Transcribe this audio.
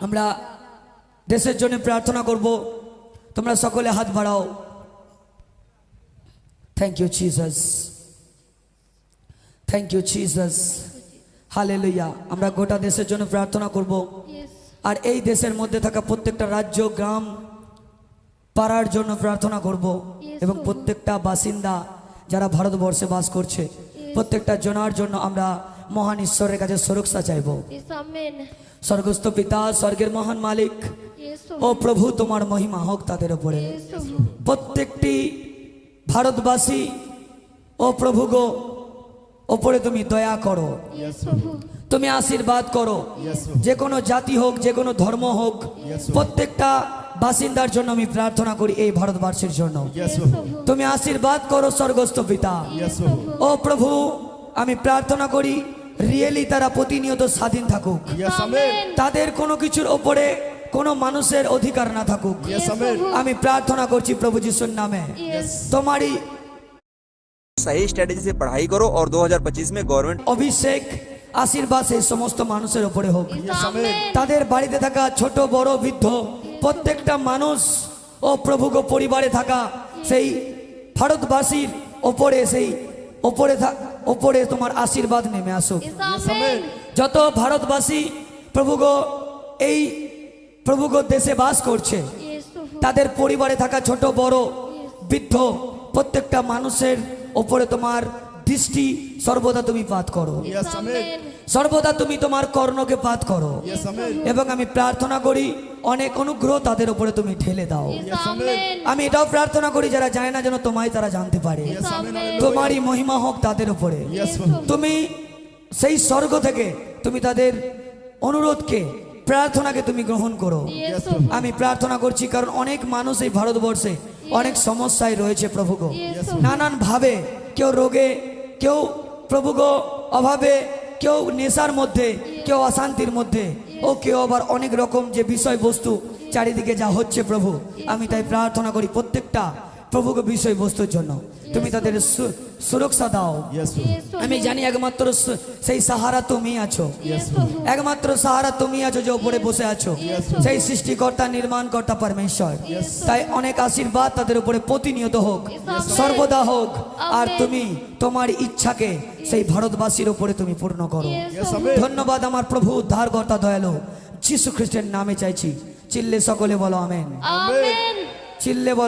আমরা দেশের জন্য প্রার্থনা করব। তোমরা সকলে হাত বাড়াও। Thank you Jesus, thank you Jesus, hallelujah. আমরা গোটা দেশের জন্য প্রার্থনা করব। আর এই দেশের মধ্যে থাকা প্রত্যেকটা রাজ্য, গ্রাম, পাড়ার জন্য প্রার্থনা করব। এবং প্রত্যেকটা বাসিন্দা যারা ভারতবর্ষে বাস করছে প্রত্যেকটা জনার জন্য আমরা মহান ঈশ্বরের কাছে সুরক্ষা চাইব। স্বর্গস্থ পিতা, স্বর্গের মহান মালিক, ও প্রভু তোমার মহিমা হোক তাদের উপরে। প্রত্যেকটি ভারতবাসী ও প্রভু গো ওপরে তুমি দয়া করো, তুমি আশীর্বাদ করো। যে কোনো জাতি হোক, যে কোনো ধর্ম হোক, প্রত্যেকটা বাসিন্দার জন্য আমি প্রার্থনা করি। এই ভারতবর্ষের জন্য তুমি আশীর্বাদ করো স্বর্গস্থ পিতা। ও প্রভু আমি প্রার্থনা করি রিয়েলি তারা প্রতিনিয়ত স্বাধীন থাকুক, তাদের কোনো কিছুর ওপরে কোনো মানুষের অধিকার না থাকুক। আমি প্রার্থনা করছি প্রভু যিশুর নামে। তোমারই सही स्ट्रेटेजी से पढ़ाई करो और 2025 में गवर्नमेंट অভিষেক আশীর্বাদ সেই সমস্ত মানুষের উপরে হোক। তাদের বাড়িতে থাকা ছোট বড় বৃদ্ধ প্রত্যেকটা মানুষ ও প্রভুগ পরিবারে থাকা সেই ভারতবাসীর ওপরে সেই ওপরে তোমার আশীর্বাদ নেমে আসুক। যত ভারতবাসী প্রভুগ এই প্রভুগ দেশে বাস করছে তাদের পরিবারে থাকা ছোট বড় বৃদ্ধ প্রত্যেকটা মানুষের ওপরে তোমার দৃষ্টি সর্বদা তুমি পাত করো, সর্বদা তুমি তোমার কর্ণকে পাত করো। এবং আমি প্রার্থনা করি অনেক অনুগ্রহ তাদের উপরে তুমি ঠেলে দাও। আমি এটাও প্রার্থনা করি যারা জানে না যেন তোমায় তারা জানতে পারে। তোমারই মহিমা হোক তাদের উপরে। তুমি সেই স্বর্গ থেকে তুমি তাদের অনুরোধকে, প্রার্থনাকে তুমি গ্রহণ করো। আমি প্রার্থনা করছি কারণ অনেক মানুষ এই ভারতবর্ষে অনেক সমস্যায় রয়েছে প্রভুগ, নানান ভাবে, কেউ রোগে, কেউ প্রভুগ অভাবে, কেউ নেশার মধ্যে, কেউ অশান্তির মধ্যে, ও কেউ আবার অনেক রকম যে বিষয়বস্তু চারিদিকে যা হচ্ছে প্রভু। আমি তাই প্রার্থনা করি প্রত্যেকটা প্রভুগ বিষয়বস্তুর জন্য তুমি তাদের সুরক্ষা দাও। আমি জানি একমাত্র সেই সাহারা তুমি আছো, একমাত্র সাহারা তুমি আছো যে উপরে বসে আছো, সেই সৃষ্টিকর্তা নির্মাণকর্তা পরমেশ্বর। তাই অনেক আশীর্বাদ তাদের উপরে প্রতিনিয়ত হোক, সর্বদা হোক। আর তুমি তোমার ইচ্ছাকে সেই ভারতবাসীর উপরে তুমি পূর্ণ করো। ধন্যবাদ আমার প্রভু উদ্ধারকর্তা দয়ালু যীশু খ্রিস্টের নামে চাইছি। চিল্লে সকলে বলো আমেন, চিল্লে বলো।